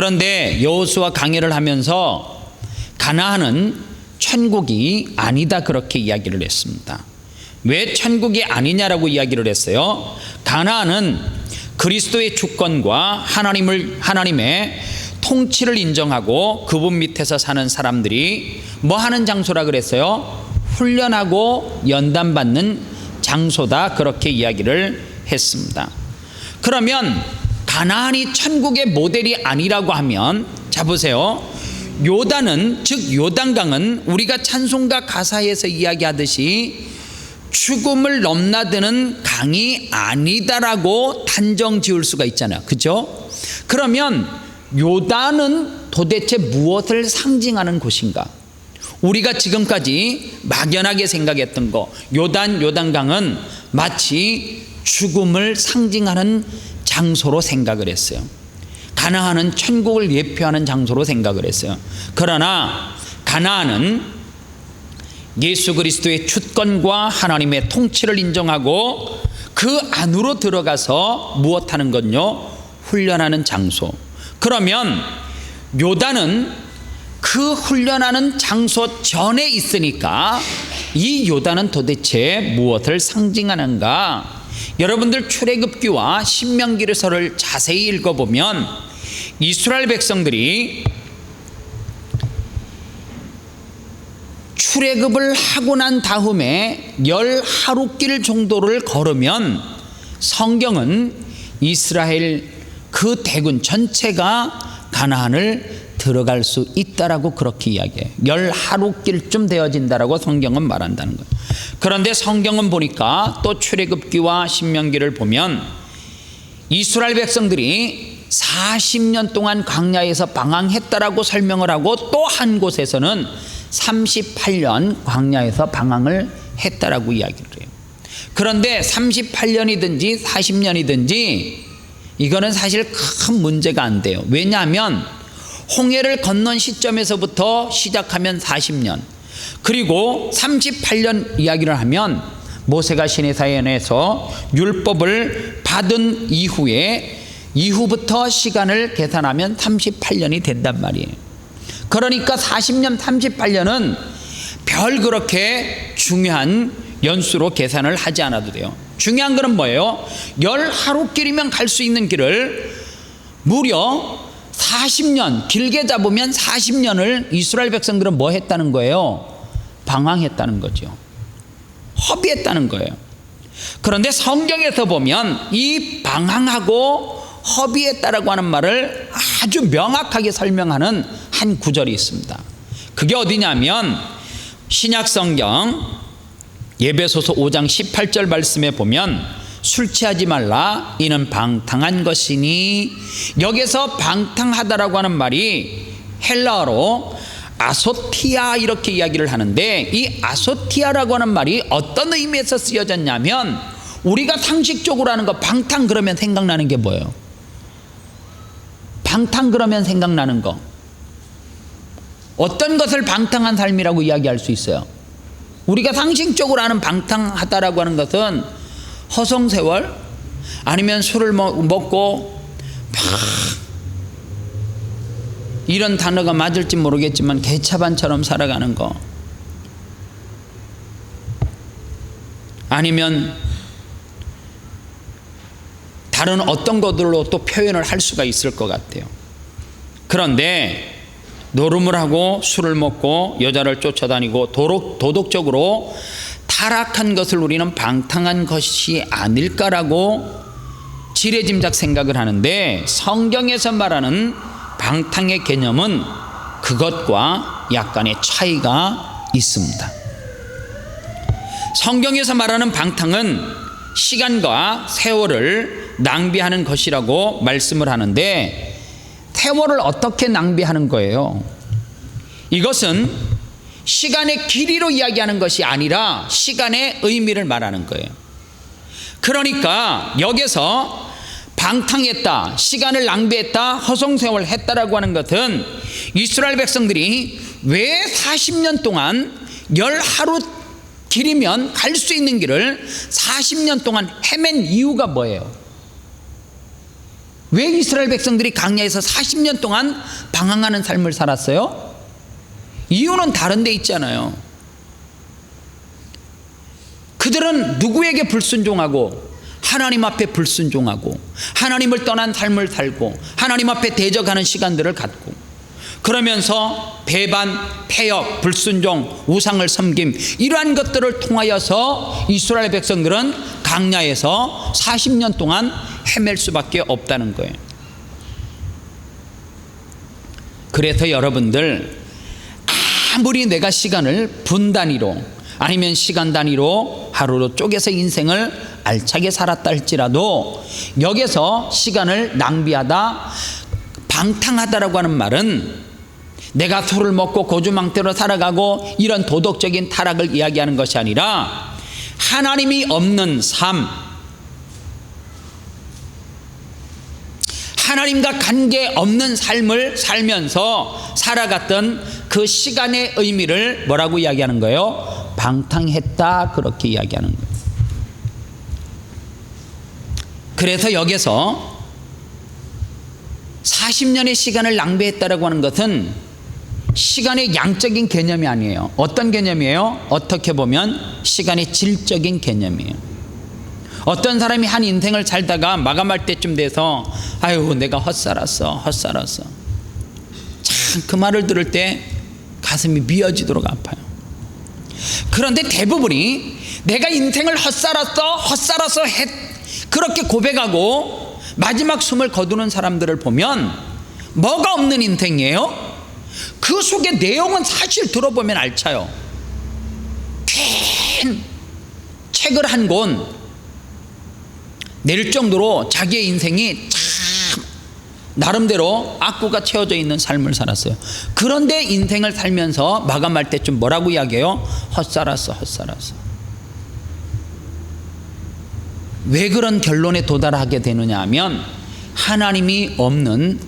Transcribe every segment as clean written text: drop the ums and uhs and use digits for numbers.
그런데 여호수아 강해를 하면서 가나안은 천국이 아니다 그렇게 이야기를 했습니다. 왜 천국이 아니냐라고 이야기를 했어요? 가나안은 그리스도의 주권과 하나님의 통치를 인정하고 그분 밑에서 사는 사람들이 뭐 하는 장소라 그랬어요? 훈련하고 연단받는 장소다 그렇게 이야기를 했습니다. 그러면 가나안이 천국의 모델이 아니라고 하면, 자 보세요. 요단은, 즉 요단강은 우리가 찬송가 가사에서 이야기하듯이 죽음을 넘나드는 강이 아니다라고 단정 지을 수가 있잖아요. 그죠? 그러면 요단은 도대체 무엇을 상징하는 곳인가? 우리가 지금까지 막연하게 생각했던 거, 요단강은 마치 죽음을 상징하는 장소로 생각을 했어요. 가나안은 천국을 예표하는 장소로 생각을 했어요. 그러나 가나안은 예수 그리스도의 주권과 하나님의 통치를 인정하고 그 안으로 들어가서 무엇하는 건요? 훈련하는 장소. 그러면 요단은 그 훈련하는 장소 전에 있으니까 이 요단은 도대체 무엇을 상징하는가? 여러분들 출애굽기와 신명기서를 자세히 읽어보면 이스라엘 백성들이 출애굽을 하고 난 다음에 10하루길 정도를 걸으면 성경은 이스라엘 그 대군 전체가 가나안을 들어갈 수 있다라고 그렇게 이야기해요. 10하루길쯤 되어진다라고 성경은 말한다는 거예요. 그런데 성경은 보니까 또 출애굽기와 신명기를 보면 이스라엘 백성들이 40년 동안 광야에서 방황했다라고 설명을 하고 또 한 곳에서는 38년 광야에서 방황을 했다라고 이야기를 해요. 그런데 38년이든지 40년이든지 이거는 사실 큰 문제가 안 돼요. 왜냐하면 홍해를 건넌 시점에서부터 시작하면 40년, 그리고 38년 이야기를 하면 모세가 시내사연에서 율법을 받은 이후부터 시간을 계산하면 38년이 된단 말이에요. 그러니까 40년, 38년은 별 그렇게 중요한 연수로 계산을 하지 않아도 돼요. 중요한 거는 뭐예요? 10하루길이면 갈 수 있는 길을 무려 40년, 길게 잡으면 40년을 이스라엘 백성들은 뭐 했다는 거예요? 방황했다는 거죠. 허비했다는 거예요. 그런데 성경에서 보면 이 방황하고 허비했다라고 하는 말을 아주 명확하게 설명하는 한 구절이 있습니다. 그게 어디냐면 신약성경 에베소서 5장 18절 말씀에 보면 술 취하지 말라 이는 방탕한 것이니, 여기서 방탕하다라고 하는 말이 헬라어로 아소티아 이렇게 이야기를 하는데, 이 아소티아라고 하는 말이 어떤 의미에서 쓰여졌냐면 우리가 상식적으로 하는 거 방탕 그러면 생각나는 게 뭐예요? 방탕 그러면 생각나는 거 어떤 것을 방탕한 삶이라고 이야기할 수 있어요? 우리가 상식적으로 하는 방탕하다라고 하는 것은 허송세월, 아니면 술을 먹고 막 이런 단어가 맞을지 모르겠지만 개차반처럼 살아가는 거, 아니면 다른 어떤 것들로 또 표현을 할 수가 있을 것 같아요. 그런데 노름을 하고 술을 먹고 여자를 쫓아다니고 도덕적으로 타락한 것을 우리는 방탕한 것이 아닐까라고 지레짐작 생각을 하는데, 성경에서 말하는 방탕의 개념은 그것과 약간의 차이가 있습니다. 성경에서 말하는 방탕은 시간과 세월을 낭비하는 것이라고 말씀을 하는데, 세월을 어떻게 낭비하는 거예요? 이것은 시간의 길이로 이야기하는 것이 아니라 시간의 의미를 말하는 거예요. 그러니까 여기서 방탕했다, 시간을 낭비했다, 허송세월 했다라고 하는 것은 이스라엘 백성들이 왜 40년 동안 10하루 길이면 갈 수 있는 길을 40년 동안 헤맨 이유가 뭐예요? 왜 이스라엘 백성들이 광야에서 40년 동안 방황하는 삶을 살았어요? 이유는 다른 데 있잖아요. 그들은 누구에게 불순종하고 하나님 앞에 불순종하고 하나님을 떠난 삶을 살고 하나님 앞에 대적하는 시간들을 갖고 그러면서 배반, 패역, 불순종, 우상을 섬김 이러한 것들을 통하여서 이스라엘 백성들은 광야에서 40년 동안 헤맬 수밖에 없다는 거예요. 그래서 여러분들 아무리 내가 시간을 분 단위로 아니면 시간 단위로 하루로 쪼개서 인생을 알차게 살았다 할지라도 여기서 시간을 낭비하다 방탕하다라고 하는 말은 내가 술을 먹고 고주망태로 살아가고 이런 도덕적인 타락을 이야기하는 것이 아니라 하나님이 없는 삶, 하나님과 관계없는 삶을 살면서 살아갔던 그 시간의 의미를 뭐라고 이야기하는 거예요? 방탕했다, 그렇게 이야기하는 거예요. 그래서 여기서 40년의 시간을 낭비했다라고 하는 것은 시간의 양적인 개념이 아니에요. 어떤 개념이에요? 어떻게 보면 시간의 질적인 개념이에요. 어떤 사람이 한 인생을 살다가 마감할 때쯤 돼서 아유 내가 헛살았어 참 그 말을 들을 때 가슴이 미어지도록 아파요. 그런데 대부분이 내가 인생을 헛살았어 그렇게 고백하고 마지막 숨을 거두는 사람들을 보면 뭐가 없는 인생이에요? 그 속의 내용은 사실 들어보면 알차요. 긴 책을 한 권 낼 정도로 자기의 인생이 참 나름대로 악구가 채워져 있는 삶을 살았어요. 그런데 인생을 살면서 마감할 때쯤 뭐라고 이야기해요? 헛살았어. 왜 그런 결론에 도달하게 되느냐 하면 하나님이 없는,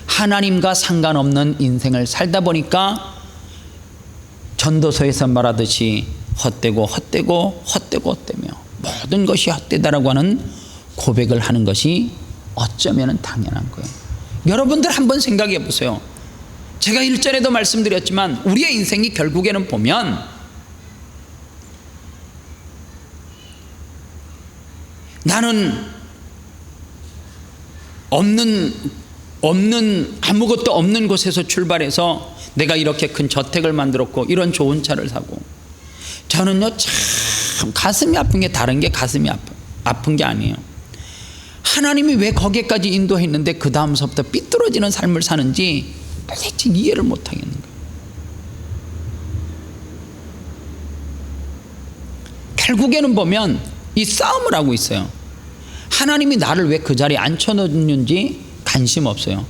하나님과 상관없는 인생을 살다 보니까 전도서에서 말하듯이 헛되고 모든 것이 헛되다라고 하는 고백을 하는 것이 어쩌면 당연한 거예요. 여러분들 한번 생각해 보세요. 제가 1절에도 말씀드렸지만 우리의 인생이 결국에는 보면 나는 아무것도 없는 곳에서 출발해서 내가 이렇게 큰 저택을 만들었고 이런 좋은 차를 사고, 저는요 참 가슴이 아픈 게 다른 게 가슴이 아픈 게 아니에요. 하나님이 왜 거기까지 인도했는데 그 다음서부터 삐뚤어지는 삶을 사는지 도대체 이해를 못하겠는 거예요. 결국에는 보면 이 싸움을 하고 있어요. 하나님이 나를 왜 그 자리에 앉혀놓는지 관심 없어요.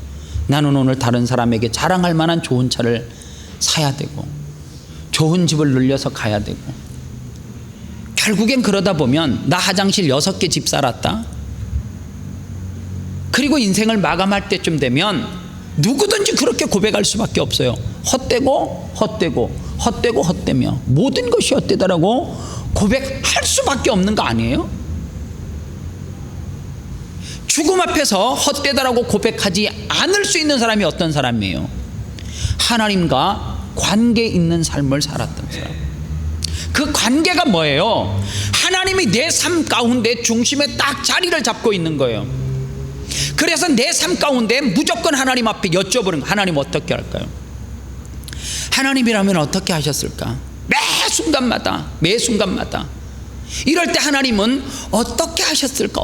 나는 오늘 다른 사람에게 자랑할 만한 좋은 차를 사야 되고 좋은 집을 늘려서 가야 되고, 결국엔 그러다 보면 나 화장실 6개 집 살았다. 그리고 인생을 마감할 때쯤 되면 누구든지 그렇게 고백할 수밖에 없어요. 헛되며 모든 것이 헛되다라고 고백할 수밖에 없는 거 아니에요? 죽음 앞에서 헛되다라고 고백하지 않을 수 있는 사람이 어떤 사람이에요? 하나님과 관계 있는 삶을 살았던 사람. 그 관계가 뭐예요? 하나님이 내 삶 가운데 중심에 딱 자리를 잡고 있는 거예요. 그래서 내 삶 가운데 무조건 하나님 앞에 여쭤보는 거예요. 하나님 어떻게 할까요? 하나님이라면 어떻게 하셨을까? 매 순간마다 이럴 때 하나님은 어떻게 하셨을까?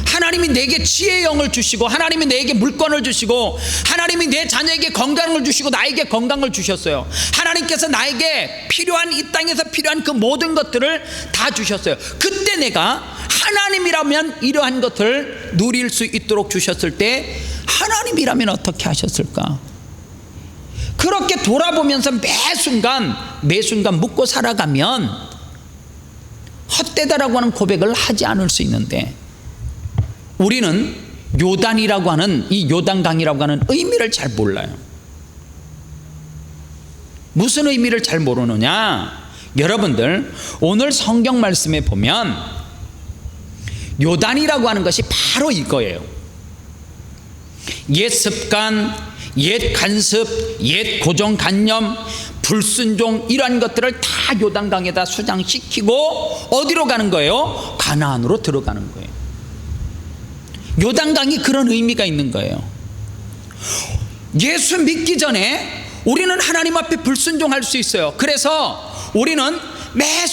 하나님이 내게 지혜의 영을 주시고, 하나님이 내게 물건을 주시고, 하나님이 내 자녀에게 건강을 주시고 나에게 건강을 주셨어요. 하나님께서 나에게 필요한, 이 땅에서 필요한 그 모든 것들을 다 주셨어요. 그때 내가 하나님이라면 이러한 것을 누릴 수 있도록 주셨을 때 하나님이라면 어떻게 하셨을까? 그렇게 돌아보면서 매 순간 묻고 살아가면 헛되다라고 하는 고백을 하지 않을 수 있는데, 우리는 요단이라고 하는 이 요단강이라고 하는 의미를 잘 몰라요. 무슨 의미를 잘 모르느냐? 여러분들 오늘 성경 말씀에 보면 요단이라고 하는 것이 바로 이거예요. 옛 습관, 옛 간습, 옛 고정관념, 불순종, 이러한 것들을 다 요단강에다 수장시키고 어디로 가는 거예요? 가나안으로 들어가는 거예요. 요단강이 그런 의미가 있는 거예요. 예수 믿기 전에 우리는 하나님 앞에 불순종할 수 있어요. 그래서 우리는 매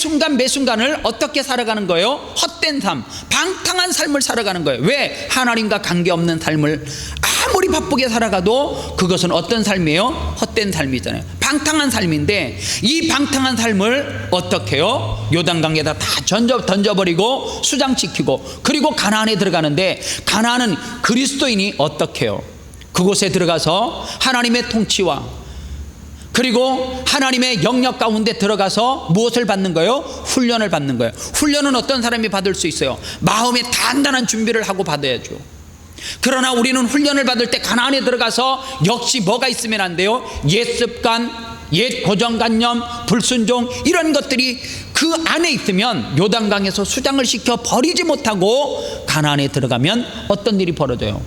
순간을 어떻게 살아가는 거예요? 헛된 삶, 방탕한 삶을 살아가는 거예요. 왜? 하나님과 관계없는 삶을 아무리 바쁘게 살아가도 그것은 어떤 삶이에요? 헛된 삶이잖아요. 방탕한 삶인데, 이 방탕한 삶을 어떻게 해요? 요단강에다 다 던져버리고 수장시키고, 그리고 가나안에 들어가는데, 가나안은 그리스도인이 어떻게 해요? 그곳에 들어가서 하나님의 통치와 그리고 하나님의 영역 가운데 들어가서 무엇을 받는 거예요? 훈련을 받는 거예요. 훈련은 어떤 사람이 받을 수 있어요? 마음의 단단한 준비를 하고 받아야죠. 그러나 우리는 훈련을 받을 때 가나안에 들어가서 역시 뭐가 있으면 안 돼요? 옛 습관, 옛 고정관념, 불순종, 이런 것들이 그 안에 있으면 요단강에서 수장을 시켜 버리지 못하고 가나안에 들어가면 어떤 일이 벌어져요?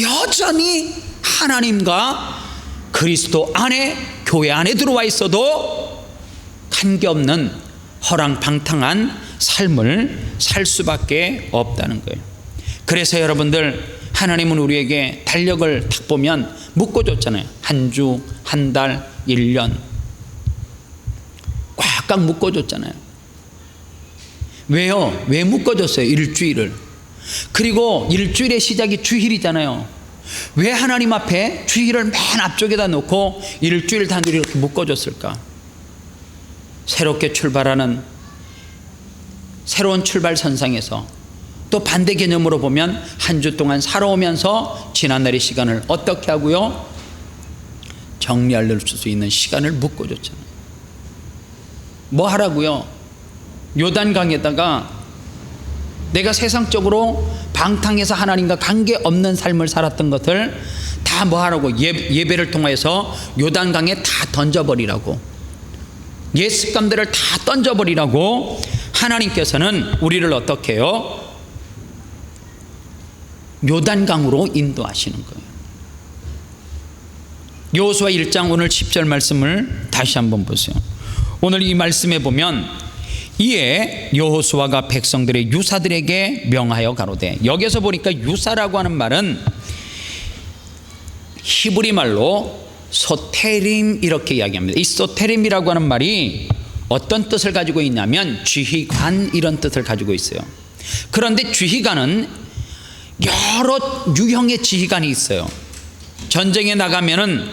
여전히 하나님과 그리스도 안에, 교회 안에 들어와 있어도 관계없는 허랑방탕한 삶을 살 수밖에 없다는 거예요. 그래서 여러분들, 하나님은 우리에게 달력을 딱 보면 묶어줬잖아요. 한 주, 한 달, 1년 꽉꽉 묶어줬잖아요. 왜요? 왜 묶어줬어요? 일주일을. 그리고 일주일의 시작이 주일이잖아요. 왜 하나님 앞에 주일을 맨 앞쪽에다 놓고 일주일 단위로 이렇게 묶어줬을까? 새롭게 출발하는 새로운 출발선상에서, 또 반대 개념으로 보면 한 주 동안 살아오면서 지난날의 시간을 어떻게 하고요? 정리할 수 있는 시간을 묶어줬잖아요. 뭐 하라고요? 요단강에다가 내가 세상적으로 방탕해서 하나님과 관계없는 삶을 살았던 것을 다 뭐 하라고? 예배를 통해서 요단강에 다 던져버리라고, 옛 습관들을 다 던져버리라고 하나님께서는 우리를 어떻게 해요? 요단강으로 인도하시는 거예요. 여호수아 1장 오늘 10절 말씀을 다시 한번 보세요. 오늘 이 말씀에 보면, 이에 여호수아가 백성들의 유사들에게 명하여 가로되, 여기서 보니까 유사라고 하는 말은 히브리 말로 소테림 이렇게 이야기합니다. 이 소테림이라고 하는 말이 어떤 뜻을 가지고 있냐면 지휘관, 이런 뜻을 가지고 있어요. 그런데 지휘관은 여러 유형의 지휘관이 있어요. 전쟁에 나가면은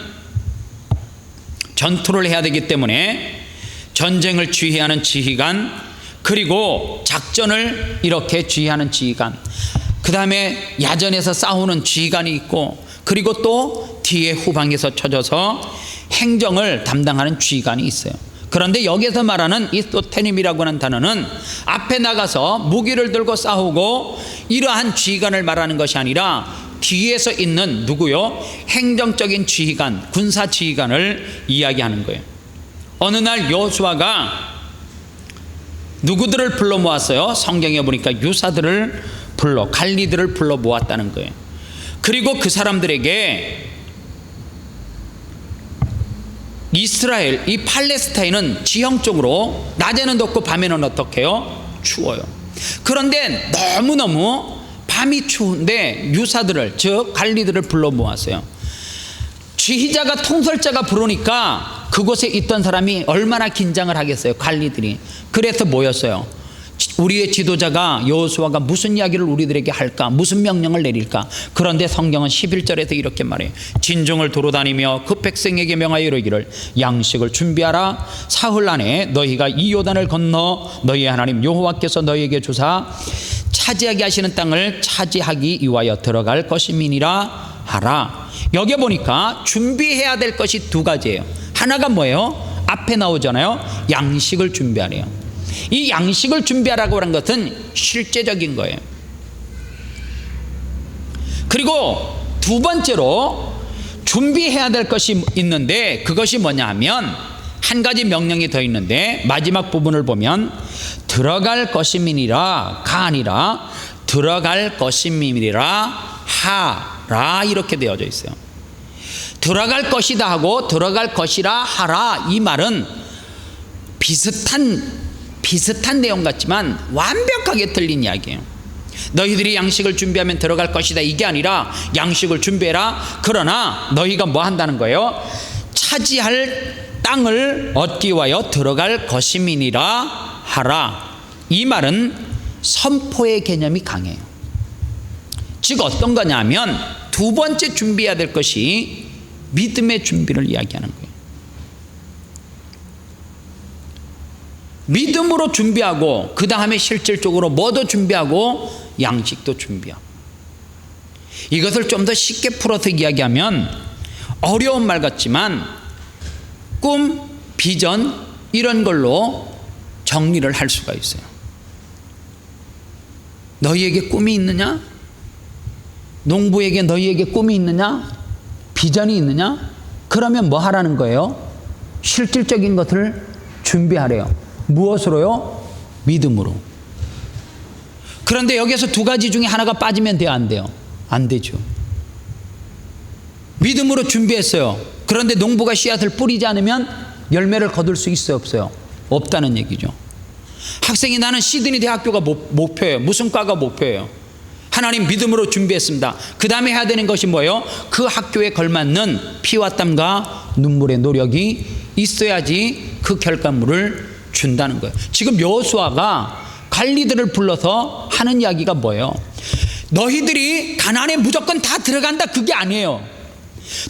전투를 해야 되기 때문에 전쟁을 지휘하는 지휘관, 그리고 작전을 이렇게 지휘하는 지휘관, 그 다음에 야전에서 싸우는 지휘관이 있고, 그리고 또 뒤에 후방에서 쳐져서 행정을 담당하는 지휘관이 있어요. 그런데 여기서 말하는 이 소테림이라고 하는 단어는 앞에 나가서 무기를 들고 싸우고 이러한 지휘관을 말하는 것이 아니라 뒤에서 있는 누구요? 행정적인 지휘관, 군사 지휘관을 이야기하는 거예요. 어느 날 여호수아가 누구들을 불러 모았어요? 성경에 보니까 유사들을 불러, 갈리들을 불러 모았다는 거예요. 그리고 그 사람들에게 이스라엘, 이 팔레스타인은 지형적으로 낮에는 덥고 밤에는 어떻게 해요? 추워요. 그런데 너무너무 밤이 추운데 유사들을, 즉 갈리들을 불러 모았어요. 지휘자가, 통솔자가 부르니까 그곳에 있던 사람이 얼마나 긴장을 하겠어요, 갈리들이. 그래서 모였어요. 우리의 지도자가, 여호수아가 무슨 이야기를 우리들에게 할까, 무슨 명령을 내릴까. 그런데 성경은 11절에서 이렇게 말해요. 진중을 도로다니며 그 백성에게 명하여 이르기를, 양식을 준비하라. 사흘 안에 너희가 이 요단을 건너 너희 하나님 여호와께서 너희에게 주사 차지하게 하시는 땅을 차지하기 위하여 들어갈 것임이니라 하라. 여기 보니까 준비해야 될 것이 두 가지예요. 하나가 뭐예요? 앞에 나오잖아요. 양식을 준비하래요. 이 양식을 준비하라고 하는 것은 실제적인 거예요. 그리고 두 번째로 준비해야 될 것이 있는데, 그것이 뭐냐 하면 한 가지 명령이 더 있는데, 마지막 부분을 보면 들어갈 것임이니라가 아니라 들어갈 것임이니라 하라 이렇게 되어져 있어요. 들어갈 것이다 하고 들어갈 것이라 하라 이 말은 비슷한 내용 같지만 완벽하게 틀린 이야기예요. 너희들이 양식을 준비하면 들어갈 것이다 이게 아니라 양식을 준비해라. 그러나 너희가 뭐 한다는 거예요? 차지할 땅을 얻기 위하여 들어갈 것임이니라 하라. 이 말은 선포의 개념이 강해요. 즉 어떤 거냐면 두 번째 준비해야 될 것이 믿음의 준비를 이야기하는 거예요. 믿음으로 준비하고 그 다음에 실질적으로 뭐도 준비하고 양식도 준비하고. 이것을 좀 더 쉽게 풀어서 이야기하면 어려운 말 같지만 꿈, 비전 이런 걸로 정리를 할 수가 있어요. 너희에게 꿈이 있느냐? 농부에게 너희에게 꿈이 있느냐? 비전이 있느냐? 그러면 뭐 하라는 거예요? 실질적인 것을 준비하래요. 무엇으로요? 믿음으로. 그런데 여기서 두 가지 중에 하나가 빠지면 돼요? 안 돼요? 안 되죠. 믿음으로 준비했어요. 그런데 농부가 씨앗을 뿌리지 않으면 열매를 거둘 수 있어요? 없어요? 없다는 얘기죠. 학생이 나는 시드니 대학교가 목표예요. 무슨 과가 목표예요? 하나님 믿음으로 준비했습니다. 그 다음에 해야 되는 것이 뭐예요? 그 학교에 걸맞는 피와 땀과 눈물의 노력이 있어야지 그 결과물을 준다는 거예요. 지금 여호수아가 관리들을 불러서 하는 이야기가 뭐예요? 너희들이 가나안에 무조건 다 들어간다 그게 아니에요.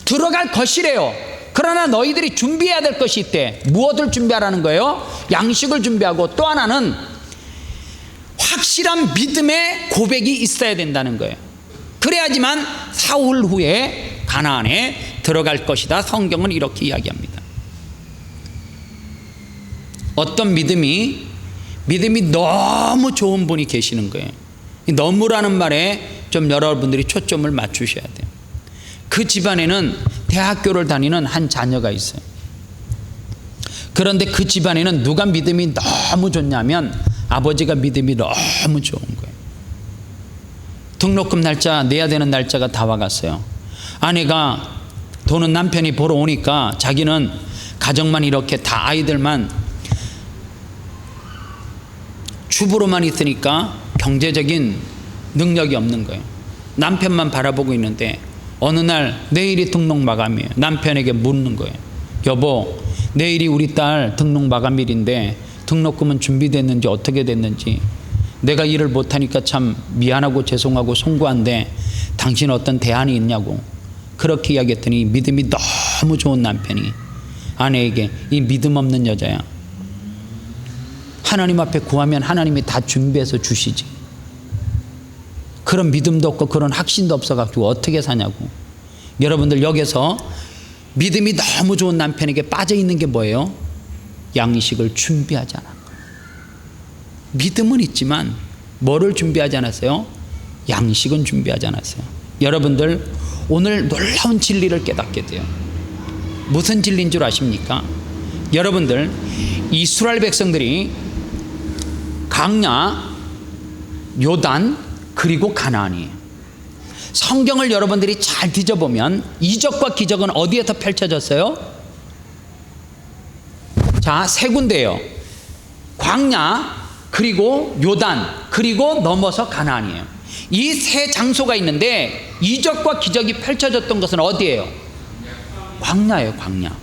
들어갈 것이래요. 그러나 너희들이 준비해야 될 것이 있대. 무엇을 준비하라는 거예요? 양식을 준비하고 또 하나는 확실한 믿음의 고백이 있어야 된다는 거예요. 그래야지만 사흘 후에 가나안에 들어갈 것이다. 성경은 이렇게 이야기합니다. 어떤 믿음이 너무 좋은 분이 계시는 거예요. 너무라는 말에 좀 여러분들이 초점을 맞추셔야 돼요. 그 집안에는 대학교를 다니는 한 자녀가 있어요. 그런데 그 집안에는 누가 믿음이 너무 좋냐면 아버지가 믿음이 너무 좋은 거예요. 등록금 날짜 내야 되는 날짜가 다 와갔어요. 아내가 돈은 남편이 보러 오니까 자기는 가정만 이렇게 다 아이들만 주부로만 있으니까 경제적인 능력이 없는 거예요. 남편만 바라보고 있는데 어느 날 내일이 등록 마감이에요. 남편에게 묻는 거예요. 여보, 내일이 우리 딸 등록 마감일인데 등록금은 준비됐는지 어떻게 됐는지, 내가 일을 못하니까 참 미안하고 죄송하고 송구한데 당신 어떤 대안이 있냐고 그렇게 이야기했더니 믿음이 너무 좋은 남편이 아내에게 이 믿음 없는 여자야, 하나님 앞에 구하면 하나님이 다 준비해서 주시지, 그런 믿음도 없고 그런 확신도 없어가지고 어떻게 사냐고. 여러분들 여기서 믿음이 너무 좋은 남편에게 빠져있는 게 뭐예요? 양식을 준비하지 않은 거예요. 믿음은 있지만 뭐를 준비하지 않았어요? 양식은 준비하지 않았어요. 여러분들 오늘 놀라운 진리를 깨닫게 돼요. 무슨 진리인 줄 아십니까? 여러분들 이스라엘 백성들이 광야, 요단 그리고 가나안이에요. 성경을 여러분들이 잘 뒤져보면 이적과 기적은 어디에서 펼쳐졌어요? 자, 세 군데예요. 광야 그리고 요단 그리고 넘어서 가나안이에요. 이 세 장소가 있는데 이적과 기적이 펼쳐졌던 것은 어디예요? 광야예요. 광야.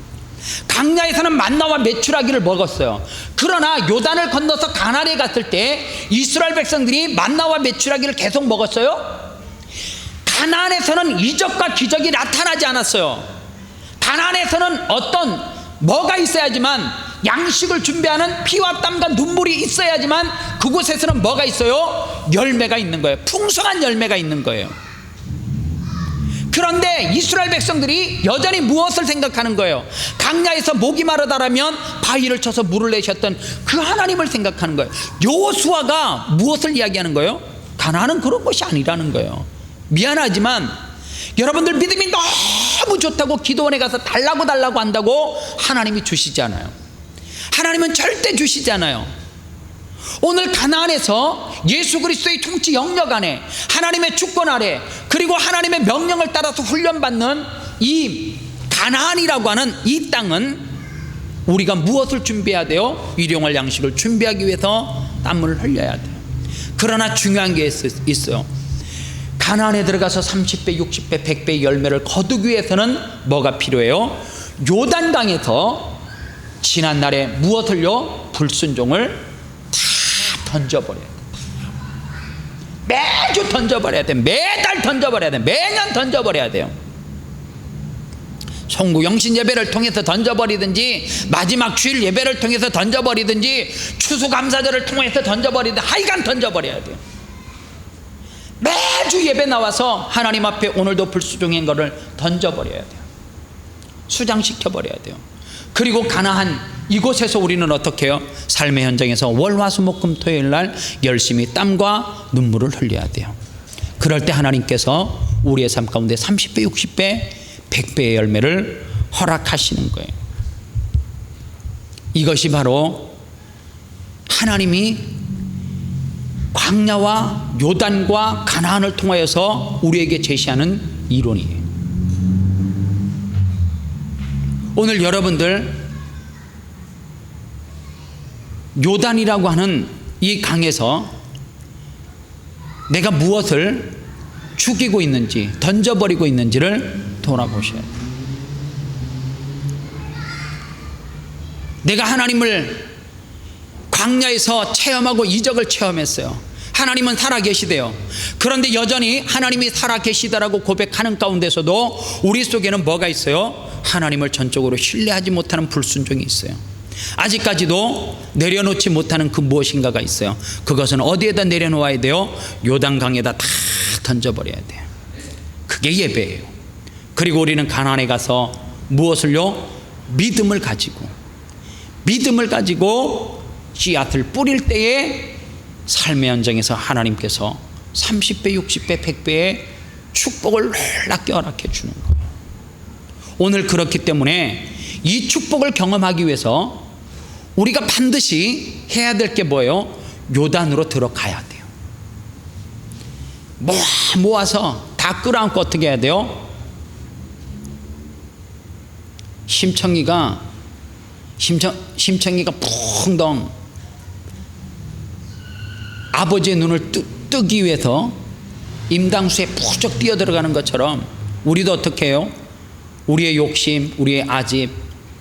광야에서는 만나와 메추라기를 먹었어요. 그러나 요단을 건너서 가나안에 갔을 때 이스라엘 백성들이 만나와 메추라기를 계속 먹었어요? 가나안에서는 이적과 기적이 나타나지 않았어요. 가나안에서는 뭐가 있어야지만, 양식을 준비하는 피와 땀과 눈물이 있어야지만 그곳에서는 뭐가 있어요? 열매가 있는 거예요. 풍성한 열매가 있는 거예요. 그런데 이스라엘 백성들이 여전히 무엇을 생각하는 거예요? 광야에서 목이 마르다라면 바위를 쳐서 물을 내셨던 그 하나님을 생각하는 거예요. 여호수아가 무엇을 이야기하는 거예요? 가나안은 그런 것이 아니라는 거예요. 미안하지만 여러분들 믿음이 너무 좋다고 기도원에 가서 달라고 한다고 하나님이 주시지 않아요. 하나님은 절대 주시지 않아요. 오늘 가나안에서 예수 그리스도의 통치 영역 안에, 하나님의 주권 아래, 그리고 하나님의 명령을 따라서 훈련받는 이 가나안이라고 하는 이 땅은 우리가 무엇을 준비해야 돼요? 일용할 양식을 준비하기 위해서 땀을 흘려야 돼요. 그러나 중요한 게 있어요. 가나안에 들어가서 30배, 60배, 100배의 열매를 거두기 위해서는 뭐가 필요해요? 요단강에서 지난날에 무엇을요? 불순종을 다 던져버려야 돼. 매주 던져버려야 돼. 매달 던져버려야 돼. 매년 던져버려야 돼요. 송구 영신 예배를 통해서 던져버리든지, 마지막 주일 예배를 통해서 던져버리든지, 추수감사절을 통해서 던져버리든지, 하여간 던져버려야 돼요. 매주 예배 나와서 하나님 앞에 오늘도 불순종인 거를 던져버려야 돼요. 수장시켜버려야 돼요. 그리고 가나안 이곳에서 우리는 어떻게 해요? 삶의 현장에서 월화수목금토요일 날 열심히 땀과 눈물을 흘려야 돼요. 그럴 때 하나님께서 우리의 삶 가운데 30배, 60배, 100배의 열매를 허락하시는 거예요. 이것이 바로 하나님이 광야와 요단과 가나안을 통하여서 우리에게 제시하는 이론이에요. 오늘 여러분들 요단이라고 하는 이 강에서 내가 무엇을 죽이고 있는지, 던져버리고 있는지를 돌아보셔야 돼요. 내가 하나님을 광야에서 체험하고 이적을 체험했어요. 하나님은 살아계시대요. 그런데 여전히 하나님이 살아계시다라고 고백하는 가운데서도 우리 속에는 뭐가 있어요? 하나님을 전적으로 신뢰하지 못하는 불순종이 있어요. 아직까지도 내려놓지 못하는 그 무엇인가가 있어요. 그것은 어디에다 내려놓아야 돼요? 요단강에다 다 던져버려야 돼요. 그게 예배예요. 그리고 우리는 가나안에 가서 무엇을요? 믿음을 가지고 씨앗을 뿌릴 때에 삶의 현장에서 하나님께서 30배, 60배, 100배의 축복을 놀랍게 허락해 주는 거예요. 오늘 그렇기 때문에 이 축복을 경험하기 위해서 우리가 반드시 해야 될 게 뭐예요? 요단으로 들어가야 돼요. 모아서 다 끌어안고 어떻게 해야 돼요? 심청이가 붕덩 아버지의 눈을 뜨기 위해서 임당수에 부쩍 뛰어들어가는 것처럼 우리도 어떻게 해요? 우리의 욕심, 우리의 아집,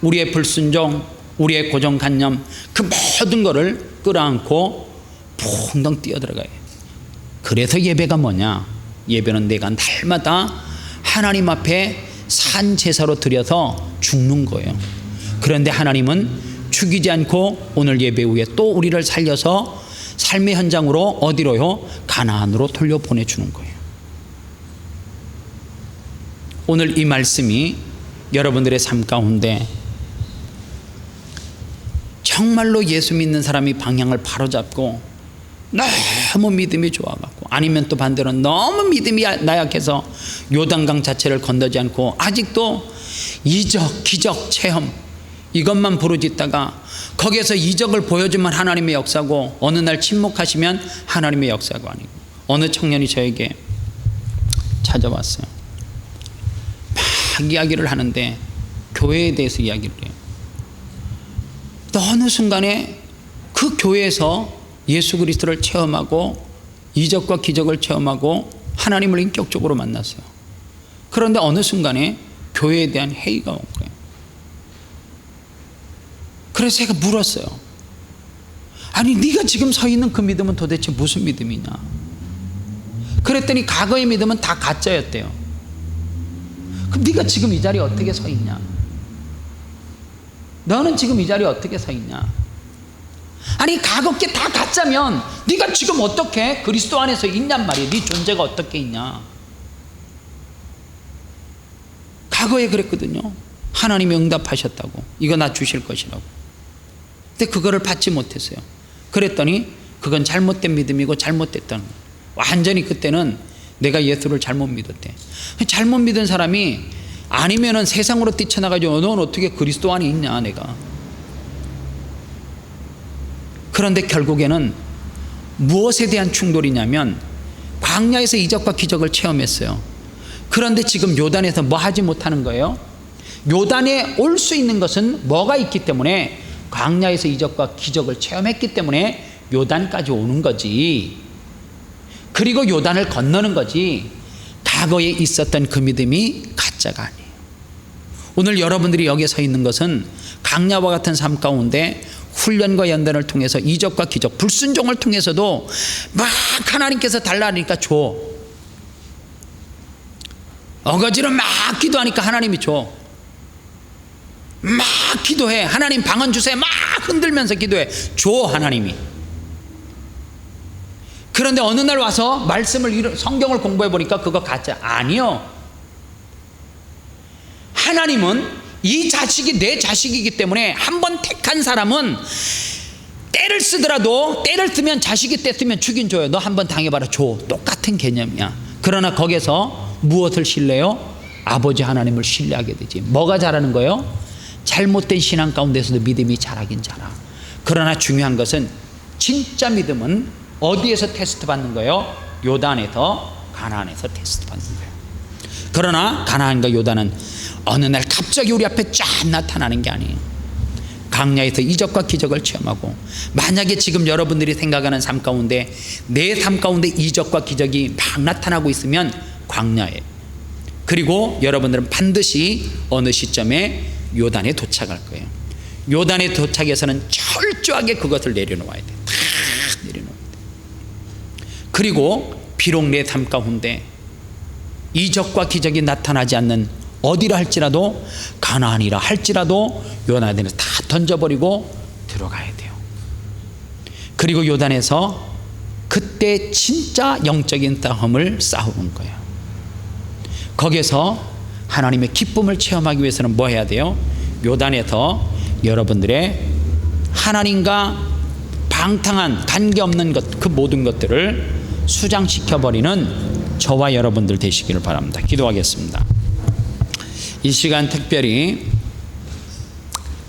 우리의 불순종, 우리의 고정관념, 그 모든 것을 끌어안고 붕덩 뛰어들어가요. 그래서 예배가 뭐냐? 예배는 내가 날마다 하나님 앞에 산 제사로 드려서 죽는 거예요. 그런데 하나님은 죽이지 않고 오늘 예배 후에 또 우리를 살려서 삶의 현장으로 어디로요? 가나안으로 돌려보내주는 거예요. 오늘 이 말씀이 여러분들의 삶 가운데 정말로 예수 믿는 사람이 방향을 바로잡고 너무 믿음이 좋아갖고, 아니면 또 반대로 너무 믿음이 나약해서 요단강 자체를 건너지 않고 아직도 이적, 기적, 체험 이것만 부르짖다가 거기에서 이적을 보여주면 하나님의 역사고 어느 날 침묵하시면 하나님의 역사가 아니고, 어느 청년이 저에게 찾아왔어요. 막 이야기를 하는데 교회에 대해서 이야기를 해요. 또 어느 순간에 그 교회에서 예수 그리스도를 체험하고 이적과 기적을 체험하고 하나님을 인격적으로 만났어요. 그런데 어느 순간에 교회에 대한 회의가 온 거예요. 그래서 제가 물었어요. 아니 네가 지금 서 있는 그 믿음은 도대체 무슨 믿음이냐? 그랬더니 과거의 믿음은 다 가짜였대요. 그럼 네가 지금 이 자리에 어떻게 서 있냐? 너는 지금 이 자리에 어떻게 서 있냐? 아니 과거 게 다 가짜면 네가 지금 어떻게 그리스도 안에서 있냔 말이야. 네 존재가 어떻게 있냐? 과거에 그랬거든요. 하나님이 응답하셨다고, 이거 나 주실 것이라고. 근데 그거를 받지 못했어요. 그랬더니 그건 잘못된 믿음이고 잘못됐다는 거예요. 완전히 그때는 내가 예수를 잘못 믿었대. 잘못 믿은 사람이 아니면은 세상으로 뛰쳐나가죠. 넌 어떻게 그리스도 안에 있냐 내가. 그런데 결국에는 무엇에 대한 충돌이냐면 광야에서 이적과 기적을 체험했어요. 그런데 지금 요단에서 뭐 하지 못하는 거예요? 요단에 올 수 있는 것은 뭐가 있기 때문에, 광야에서 이적과 기적을 체험했기 때문에 요단까지 오는 거지. 그리고 요단을 건너는 거지. 과거에 있었던 그 믿음이 가짜가 아니에요. 오늘 여러분들이 여기에 서 있는 것은 광야와 같은 삶 가운데 훈련과 연단을 통해서 이적과 기적, 불순종을 통해서도 막 하나님께서 달라니까 줘. 어거지로 막 기도하니까 하나님이 줘. 막 기도해. 하나님 방언 주세요. 막 흔들면서 기도해. 줘, 하나님이. 그런데 어느 날 와서 말씀을, 성경을 공부해 보니까 그거 가짜. 아니요. 하나님은 이 자식이 내 자식이기 때문에 한 번 택한 사람은 때를 쓰더라도, 때를 쓰면 자식이 때 쓰면 죽인 줘요. 너 한 번 당해봐라. 줘. 똑같은 개념이야. 그러나 거기서 무엇을 신뢰요? 아버지 하나님을 신뢰하게 되지. 뭐가 자라는 거예요? 잘못된 신앙 가운데서도 믿음이 자라긴 자라. 그러나 중요한 것은 진짜 믿음은 어디에서 테스트 받는 거예요? 요단에서, 가나안에서 테스트 받는 거예요. 그러나 가나안과 요단은 어느 날 갑자기 우리 앞에 쫙 나타나는 게 아니에요. 광야에서 이적과 기적을 체험하고, 만약에 지금 여러분들이 생각하는 삶 가운데, 내 삶 가운데 이적과 기적이 막 나타나고 있으면 광야에, 그리고 여러분들은 반드시 어느 시점에 요단에 도착할 거예요. 요단에 도착해서는 철저하게 그것을 내려놓아야 돼. 다 내려놓아야 돼. 그리고 비록 내 삶 가운데 이적과 기적이 나타나지 않는 어디라 할지라도, 가나안이라 할지라도 요단에서 다 던져버리고 들어가야 돼요. 그리고 요단에서 그때 진짜 영적인 싸움을 싸우는 거예요. 거기서 하나님의 기쁨을 체험하기 위해서는 뭐 해야 돼요? 요단에서 여러분들의 하나님과 방탕한 관계없는 것, 그 모든 것들을 수장시켜버리는 저와 여러분들 되시기를 바랍니다. 기도하겠습니다. 이 시간 특별히